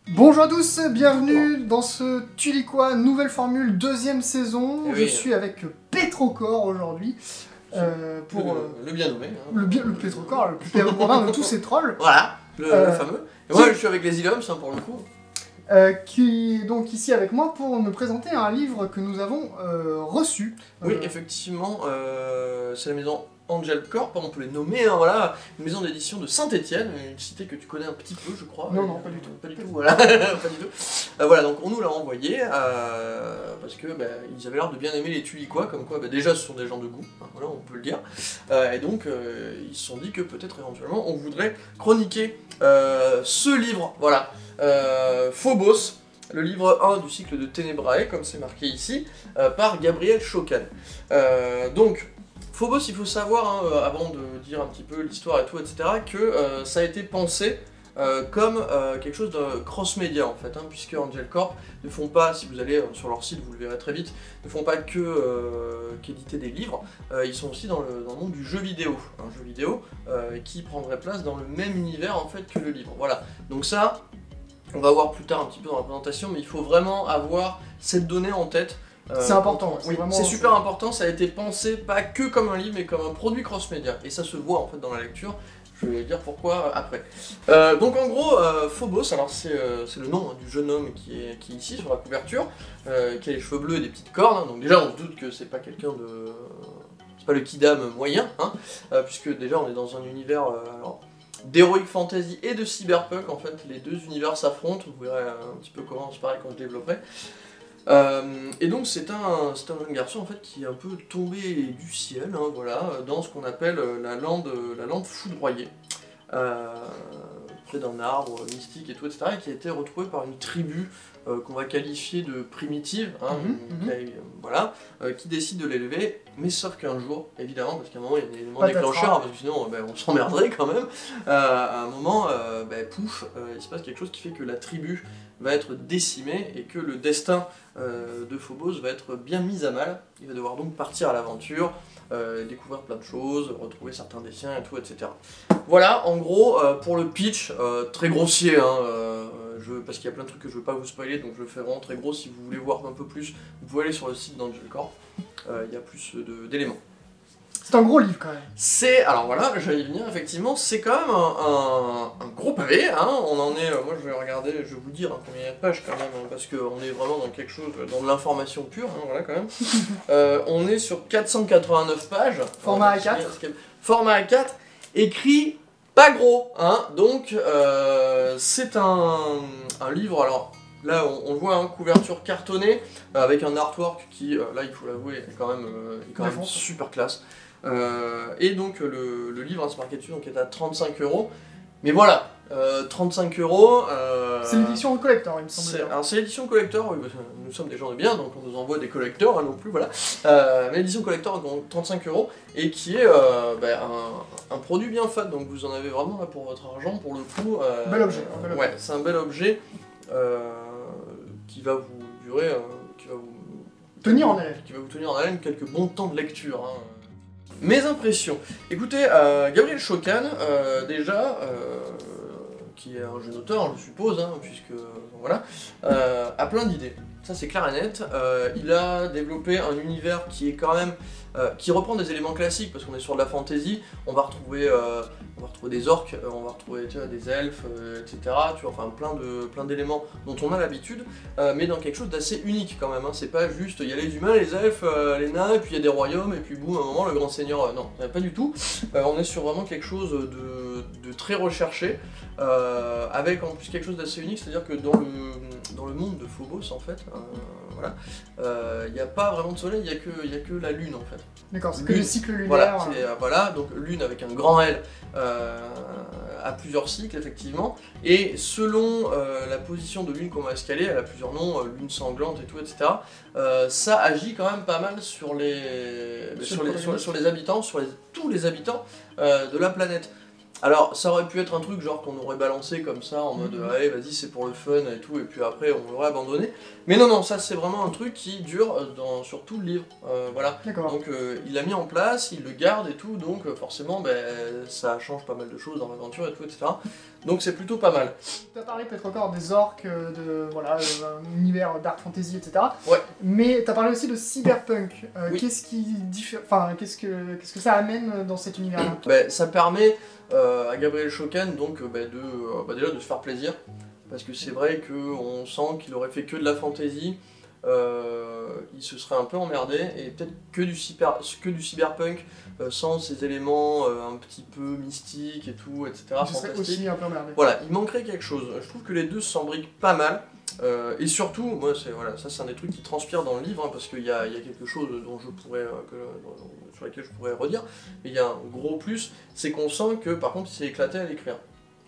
Bonjour à tous, bienvenue dans ce Tu lis quoi, nouvelle formule, deuxième saison. Oui, je suis avec Petrocor aujourd'hui. Pour le bien nommé. Hein. Le Petrocor, le plus performant de tous ces trolls. Voilà, le fameux. Et moi, je suis avec les Iloms, pour le coup. Qui est donc ici avec moi pour nous présenter un livre que nous avons reçu. Oui, effectivement, c'est la maison Angel Corp, on peut les nommer, hein, voilà, une maison d'édition de Saint-Étienne, une cité que tu connais un petit peu, je crois. Non, pas du tout. Pas du tout, voilà, pas du tout. Voilà, donc on nous l'a envoyé, parce que ils avaient l'air de bien aimer les Tu lis quoi, comme quoi, déjà ce sont des gens de goût, hein, voilà, on peut le dire. Et donc, ils se sont dit que peut-être éventuellement on voudrait chroniquer ce livre, voilà, Phobos, le livre 1 du cycle de Ténébrae, comme c'est marqué ici, par Gabriel Chocan. Donc, Phobos, il faut savoir, hein, avant de dire un petit peu l'histoire et tout, etc., que ça a été pensé comme quelque chose de cross-média, en fait, hein, puisque Angel Corp ne font pas, si vous allez sur leur site, vous le verrez très vite, ne font pas qu'éditer des livres, ils sont aussi dans le monde du jeu vidéo, un jeu vidéo qui prendrait place dans le même univers, en fait, que le livre. Voilà, donc ça, on va voir plus tard un petit peu dans la présentation, mais il faut vraiment avoir cette donnée en tête. C'est important, oui, c'est super important, ça a été pensé pas que comme un livre, mais comme un produit cross-média, et ça se voit en fait dans la lecture, je vais dire pourquoi après. Donc en gros, Phobos, alors c'est le nom du jeune homme qui est ici sur la couverture, qui a les cheveux bleus et des petites cornes, hein, donc déjà on se doute que c'est pas quelqu'un de... c'est pas le kidam moyen, hein, puisque déjà on est dans un univers... d'heroic fantasy et de cyberpunk, en fait, les deux univers s'affrontent, vous verrez un petit peu comment c'est pareil quand je développerai. Et donc c'est un jeune garçon en fait qui est un peu tombé du ciel, hein, voilà, dans ce qu'on appelle la lande foudroyée, près d'un arbre mystique et tout, etc., et qui a été retrouvé par une tribu qu'on va qualifier de primitive, hein, voilà, qui décide de l'élever, mais sauf qu'un jour, évidemment, parce qu'à un moment il y a des éléments déclencheurs, parce que sinon on s'emmerderait quand même, à un moment, pouf, il se passe quelque chose qui fait que la tribu va être décimé et que le destin de Phobos va être bien mis à mal. Il va devoir donc partir à l'aventure, découvrir plein de choses, retrouver certains des siens et tout, etc. Voilà, en gros, pour le pitch, très grossier, hein, parce qu'il y a plein de trucs que je ne veux pas vous spoiler, donc je le fais vraiment très gros. Si vous voulez voir un peu plus, vous pouvez aller sur le site d'Angel Corp, il y a plus d'éléments. C'est un gros livre quand même. C'est, alors voilà, j'allais y venir, effectivement, c'est quand même un gros pavé, hein, on en est, moi je vais regarder, je vais vous dire combien il y a de pages quand même, hein, parce qu'on est vraiment dans quelque chose, dans de l'information pure, hein, voilà quand même. On est sur 489 pages. Format A4. Format A4, écrit pas gros, hein, donc c'est un livre, alors... Là, on le voit, hein, couverture cartonnée, avec un artwork qui, là, il faut l'avouer, est quand même super classe. Et donc, le livre, hein, c'est marqué dessus, donc est à 35 €. Mais voilà, 35 €... c'est l'édition collector, il me semble. Alors, c'est l'édition collector, oui, nous sommes des gens de bien, donc on nous envoie des collectors, hein, non plus, voilà. Mais l'édition collector, donc 35 €, et qui est un produit bien fat, donc vous en avez vraiment là pour votre argent, pour le coup. Bel objet. Ouais, c'est un bel objet. Qui va vous durer, qui va vous tenir en haleine. Qui va vous tenir en haleine quelques bons temps de lecture. Hein. Mes impressions. Écoutez, Gabriel Chocan, déjà, qui est un jeune auteur, hein, je suppose, hein, puisque voilà, a plein d'idées. Ça c'est clair et net. Il a développé un univers qui est quand même qui reprend des éléments classiques parce qu'on est sur de la fantasy. On va retrouver des orques, on va retrouver des elfes, etc. Tu vois, enfin plein d'éléments dont on a l'habitude, mais dans quelque chose d'assez unique quand même. Hein. C'est pas juste il y a les humains, les elfes, les nains, et puis il y a des royaumes, et puis boum, à un moment le grand seigneur. Non, pas du tout. On est sur vraiment quelque chose de très recherché, avec en plus quelque chose d'assez unique, c'est-à-dire que dans le monde de Phobos en fait, voilà, il n'y a pas vraiment de soleil, il n'y a que la lune en fait. D'accord, c'est que le cycle lunaire. Voilà, donc lune avec un grand L à plusieurs cycles effectivement, et selon la position de lune qu'on va escaler, elle a plusieurs noms, lune sanglante et tout, etc. Ça agit quand même pas mal sur les habitants, tous les habitants de la planète. Alors, ça aurait pu être un truc genre qu'on aurait balancé comme ça, en mode allez, vas-y, c'est pour le fun et tout, et puis après on l'aurait abandonné. Mais non, non, ça c'est vraiment un truc qui dure sur tout le livre. Voilà. D'accord. Donc il l'a mis en place, il le garde et tout, donc forcément ça change pas mal de choses dans l'aventure et tout, etc. Donc c'est plutôt pas mal. Tu as parlé peut-être encore des orques, un univers dark fantasy, etc. Ouais. Mais tu as parlé aussi de cyberpunk. Oui. Qu'est-ce que ça amène dans cet univers-là? Ça permet à Gabriel Chocan donc déjà de se faire plaisir, parce que c'est vrai qu'on sent qu'il aurait fait que de la fantasy, il se serait un peu emmerdé, et peut-être que du cyberpunk sans ces éléments un petit peu mystiques et tout, etc. Il se serait aussi un peu emmerdé. Voilà, il manquerait quelque chose. Je trouve que les deux s'embriquent pas mal. Et surtout, moi, ça c'est un des trucs qui transpire dans le livre, hein, parce qu'il y a quelque chose dont je pourrais, sur lequel je pourrais redire, mais il y a un gros plus, c'est qu'on sent que par contre il s'est éclaté à l'écrire.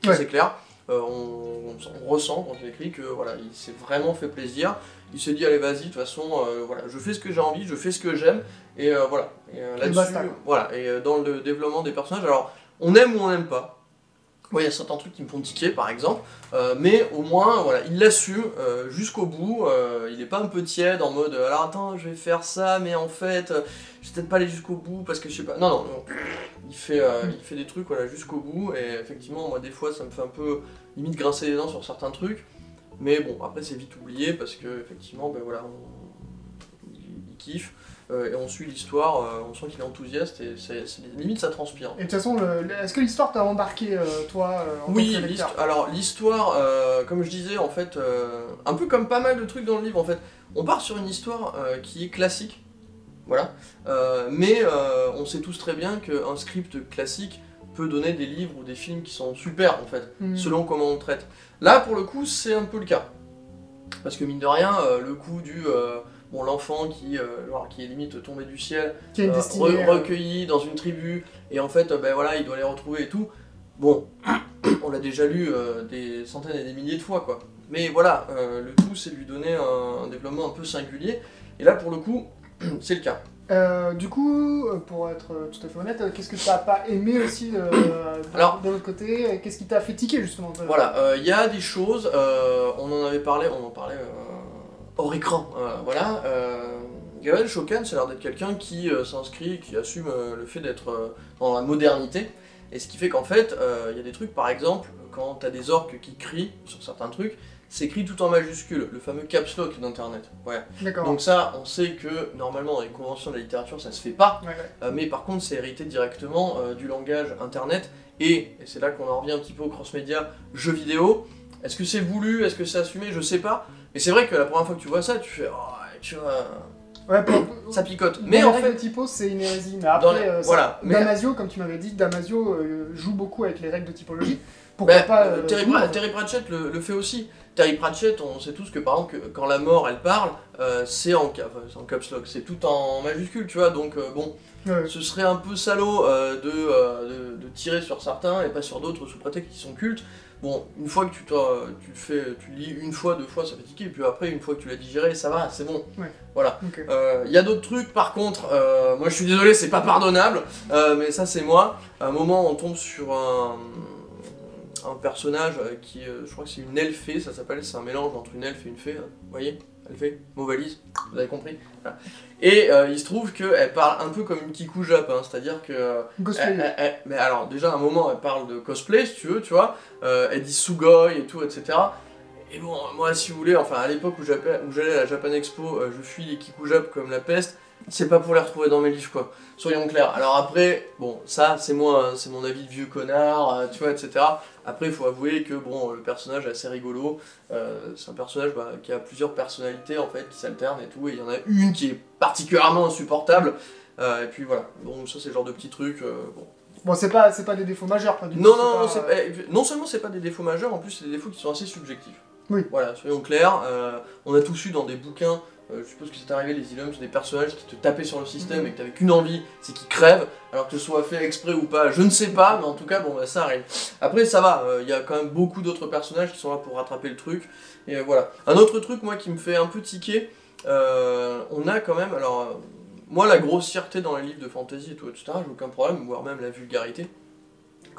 Ouais. C'est clair, on ressent quand il écrit que voilà, il s'est vraiment fait plaisir, il s'est dit allez vas-y, de toute façon, voilà, je fais ce que j'ai envie, je fais ce que j'aime, et voilà. Et là-dessus, voilà, et dans le développement des personnages, alors on aime ou on n'aime pas. Oui, il y a certains trucs qui me font tiquer par exemple, mais au moins voilà, il l'assume jusqu'au bout, il est pas un peu tiède en mode alors attends je vais faire ça mais en fait je vais peut-être pas aller jusqu'au bout parce que je sais pas. Non, il fait des trucs voilà, jusqu'au bout, et effectivement moi des fois ça me fait un peu limite grincer les dents sur certains trucs, mais bon après c'est vite oublié parce que effectivement voilà, il kiffe. Et on suit l'histoire, on sent qu'il est enthousiaste, et limite ça transpire. Et de toute façon, est-ce que l'histoire t'a embarqué, toi, en Oui, tant que lecteur? alors l'histoire, comme je disais, en fait, un peu comme pas mal de trucs dans le livre, en fait, on part sur une histoire qui est classique, voilà, mais on sait tous très bien qu'un script classique peut donner des livres ou des films qui sont super, en fait, selon comment on le traite. Là, pour le coup, c'est un peu le cas, parce que mine de rien, le coup du... Bon, l'enfant qui est limite tombé du ciel, qui a une destinée, recueilli dans une tribu, et en fait, voilà, il doit les retrouver et tout. Bon, on l'a déjà lu des centaines et des milliers de fois, quoi. Mais voilà, le tout, c'est de lui donner un développement un peu singulier, et là, pour le coup, c'est le cas. Du coup, pour être tout à fait honnête, qu'est-ce que tu n'as pas aimé aussi de l'autre côté? Qu'est-ce qui t'a fait tiquer, justement? Voilà, il y a des choses, on en parlait hors écran, voilà. Gabriel Chocan, c'est l'air d'être quelqu'un qui s'inscrit, qui assume le fait d'être dans la modernité, et ce qui fait qu'en fait, il y a des trucs, par exemple, quand t'as des orques qui crient sur certains trucs, c'est écrit tout en majuscule, le fameux caps lock d'internet. Ouais. D'accord. Donc ça, on sait que normalement dans les conventions de la littérature, ça se fait pas, ouais. Mais par contre, c'est hérité directement du langage internet, et c'est là qu'on en revient un petit peu au cross-média, jeux vidéo. Est-ce que c'est voulu, est-ce que c'est assumé, je sais pas. Mais c'est vrai que la première fois que tu vois ça, tu fais oh, tu vois, ouais, ça picote. Mais en fait, le typo c'est une hérésie. Mais après, voilà, Damasio, comme tu m'avais dit, Damasio joue beaucoup avec les règles de typologie. Pourquoi pas Terry Pratchett le fait aussi. Terry Pratchett, on sait tous que par exemple, quand la mort elle parle, c'est en caps lock, c'est tout en majuscule, tu vois. Donc bon, ce serait un peu salaud de tirer sur certains et pas sur d'autres sous prétexte qu'ils sont cultes. Bon, une fois que tu lis une fois, deux fois, ça fait tiquer, et puis après, une fois que tu l'as digéré, ça va, c'est bon. Ouais. Voilà. Y a d'autres trucs, par contre, moi je suis désolé, c'est pas pardonnable, mais ça c'est moi. À un moment, on tombe sur un personnage qui, je crois que c'est une elfée, ça s'appelle, c'est un mélange entre une elfe et une fée, hein. Vous voyez, elfée, mot valise, vous avez compris, voilà. Et il se trouve qu'elle parle un peu comme une Kiku Jap, hein, c'est-à-dire que... mais alors, déjà, à un moment, elle parle de cosplay, si tu veux, tu vois, elle dit Sugoi et tout, etc. Et bon, moi, si vous voulez, enfin, à l'époque où j'allais à la Japan Expo, je fuis les Kiku Jap comme la peste, c'est pas pour les retrouver dans mes livres, quoi. Soyons clairs. Alors après, bon, ça, c'est moi, hein, c'est mon avis de vieux connard, tu vois, etc. Après, il faut avouer que, bon, le personnage est assez rigolo. C'est un personnage qui a plusieurs personnalités, en fait, qui s'alternent et tout. Et il y en a une qui est particulièrement insupportable. Et puis voilà. Donc ça, c'est le genre de petits trucs, bon. Bon, c'est pas des défauts majeurs, pas du tout. Non, non seulement c'est pas des défauts majeurs, en plus, c'est des défauts qui sont assez subjectifs. Oui. Voilà, soyons clairs. On a tous eu dans des bouquins... je suppose que c'est arrivé, les Ilums, c'est des personnages qui te tapaient sur le système et que t'avais qu'une envie, c'est qu'ils crèvent, alors que ce soit fait exprès ou pas, je ne sais pas, mais en tout cas, bon, bah, ça arrive. Après, ça va, y a quand même beaucoup d'autres personnages qui sont là pour rattraper le truc, et voilà. Un autre truc, moi, qui me fait un peu tiquer, on a quand même, alors, moi, la grossièreté dans les livres de fantasy et tout, etc., j'ai aucun problème, voire même la vulgarité.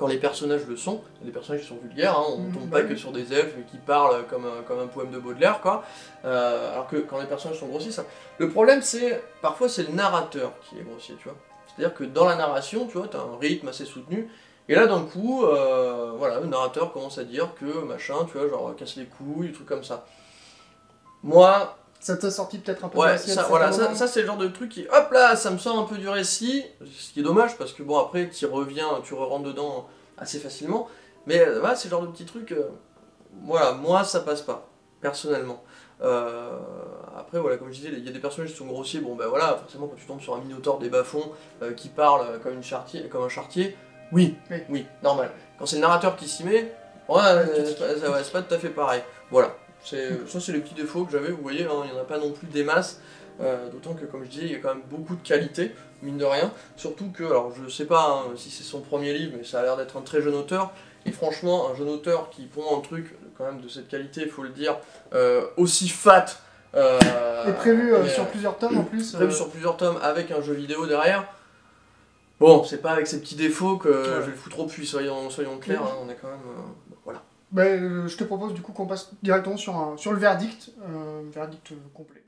quand les personnages le sont, les personnages qui sont vulgaires, hein, on ne tombe pas que sur des elfes qui parlent comme un poème de Baudelaire, quoi. Alors que quand les personnages sont grossiers, ça... Le problème, c'est, parfois, c'est le narrateur qui est grossier, tu vois. C'est-à-dire que dans la narration, tu vois, t'as un rythme assez soutenu, et là, d'un coup, voilà, le narrateur commence à dire que, machin, tu vois, genre, casse les couilles, des trucs comme ça. Moi... Ça t'a sorti peut-être un peu de l'assiette. Voilà, ça c'est le genre de truc qui, hop là, ça me sort un peu du récit, ce qui est dommage parce que bon après tu reviens, tu re-rentres dedans assez facilement, mais voilà, c'est le genre de petit truc, voilà, moi ça passe pas, personnellement. Après voilà, comme je disais, il y a des personnages qui sont grossiers, bon ben voilà, forcément quand tu tombes sur un minotaure des bas-fonds qui parle comme un charretier, oui, normal. Quand c'est le narrateur qui s'y met, ouais, c'est pas tout à fait pareil, voilà. Ça c'est les petits défauts que j'avais, vous voyez, hein, il n'y en a pas non plus des masses, d'autant que comme je disais, il y a quand même beaucoup de qualité, mine de rien, surtout que, alors je sais pas hein, si c'est son premier livre, mais ça a l'air d'être un très jeune auteur, et franchement, un jeune auteur qui pond un truc quand même de cette qualité, il faut le dire, aussi fat, et prévu sur plusieurs tomes en plus. Prévu sur plusieurs tomes avec un jeu vidéo derrière. Bon, c'est pas avec ces petits défauts que je vais le foutre au puits, soyons clairs, hein, on est quand même... voilà. Je te propose du coup qu'on passe directement sur le verdict, verdict complet.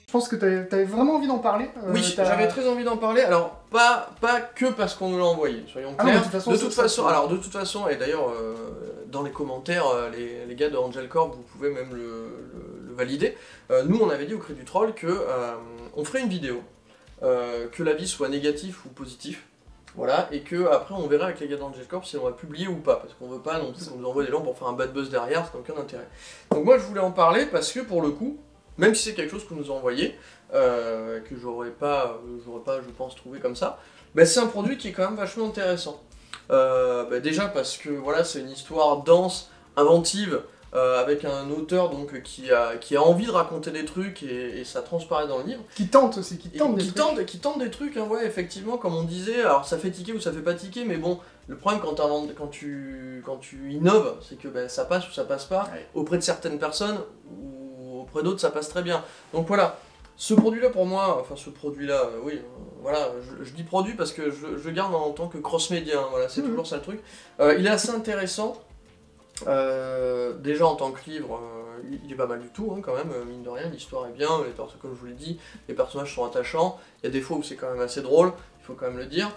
Je pense que t'avais vraiment envie d'en parler. Oui, j'avais très envie d'en parler, alors pas que parce qu'on nous l'a envoyé, soyons clairs. De toute façon, et d'ailleurs dans les commentaires, les gars de Angel Corp, vous pouvez même le valider, nous on avait dit au Cri du Troll que on ferait une vidéo. Que l'avis soit négatif ou positif, voilà, et que après on verra avec les gars d'Angel Corp si on va publier ou pas, parce qu'on veut pas non plus qu'on nous envoie des gens pour faire un bad buzz derrière, ça n'a aucun intérêt. Donc moi je voulais en parler parce que pour le coup, même si c'est quelque chose qu'on nous a envoyé, que j'aurais pas, je pense, trouvé comme ça, bah, c'est un produit qui est quand même vachement intéressant. Déjà parce que voilà, c'est une histoire dense, inventive, avec un auteur donc qui a envie de raconter des trucs et ça transparaît dans le livre. Qui tente aussi, qui tente des trucs, hein, ouais, effectivement, comme on disait, alors ça fait tiquer ou ça fait pas tiquer, mais bon, le problème quand tu innoves, c'est que ben, ça passe ou ça passe pas, auprès de certaines personnes, ou auprès d'autres ça passe très bien. Donc voilà, ce produit-là pour moi, enfin ce produit-là, oui, voilà, je dis produit parce que je garde en tant que cross-média, hein, voilà, c'est toujours ça le truc. Il est assez intéressant. Déjà en tant que livre, il est pas mal du tout hein, quand même, mine de rien, l'histoire est bien, comme je vous l'ai dit, les personnages sont attachants, il y a des fois où c'est quand même assez drôle, il faut quand même le dire,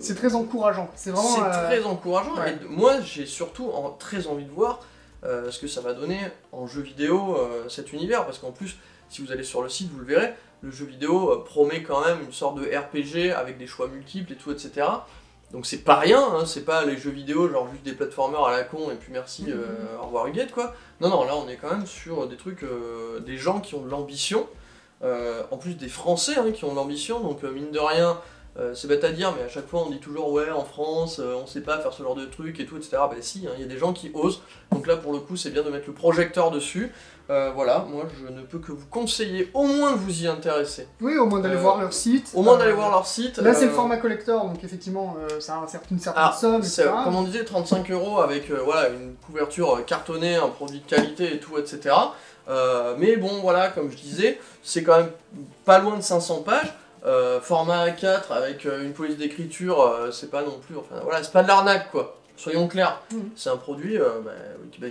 c'est très encourageant, c'est vraiment... très encourageant, ouais. Et moi j'ai surtout très envie de voir ce que ça va donner en jeu vidéo, cet univers, parce qu'en plus, si vous allez sur le site, vous le verrez, le jeu vidéo promet quand même une sorte de RPG avec des choix multiples et tout, etc. Donc c'est pas rien, hein, c'est pas les jeux vidéo genre juste des platformers à la con et puis merci, au revoir Huguette quoi. Non, là on est quand même sur des trucs, des gens qui ont de l'ambition, en plus des Français hein, qui ont de l'ambition, donc mine de rien, c'est bête à dire, mais à chaque fois on dit toujours ouais en France, on sait pas faire ce genre de trucs et tout, etc. Bah si, il y a des gens qui osent, donc là pour le coup c'est bien de mettre le projecteur dessus. Voilà, moi je ne peux que vous conseiller au moins de vous y intéresser. Oui, au moins d'aller voir leur site. Au moins d'aller voir leur site. Là c'est le format collector, donc effectivement ça a une certaine somme, etc. Comme on disait, 35 € avec voilà, une couverture cartonnée, un produit de qualité et tout, etc. Mais bon, voilà, comme je disais, c'est quand même pas loin de 500 pages. Format A4 avec une police d'écriture, c'est pas non plus, enfin voilà, c'est pas de l'arnaque quoi. Soyons clairs, c'est un produit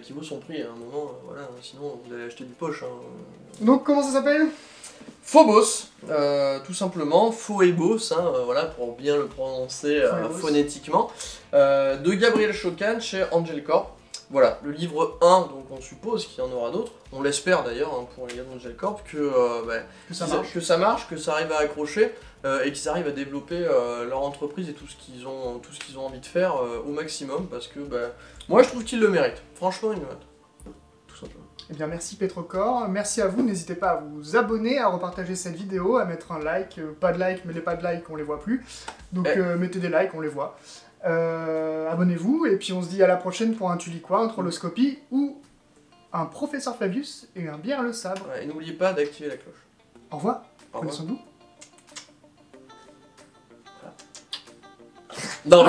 qui vaut son prix à un moment, voilà, sinon vous allez acheter du poche. Hein. Donc comment ça s'appelle ? Phobos, tout simplement, Phobos, hein, voilà, pour bien le prononcer phonétiquement, de Gabriel Chocan chez Angel Corp. Voilà, le livre 1, donc on suppose qu'il y en aura d'autres, on l'espère d'ailleurs hein, pour les gars d'Angel Corp, que ça marche, que ça arrive à accrocher, et qu'ils arrivent à développer leur entreprise et tout ce qu'ils ont envie de faire au maximum, parce que moi je trouve qu'ils le méritent, franchement ils le méritent, tout simplement. Eh bien merci Petrocor, merci à vous, n'hésitez pas à vous abonner, à repartager cette vidéo, à mettre un like, pas de like, mais les pas de like on les voit plus, donc mettez des likes, on les voit. Abonnez-vous, et puis on se dit à la prochaine pour un Tu lis quoi, un Trolloscopie, ou un Professeur Fabius et un Bière le sabre. Ouais, et n'oubliez pas d'activer la cloche. Au revoir, prenez soin de vous. Voilà. Non.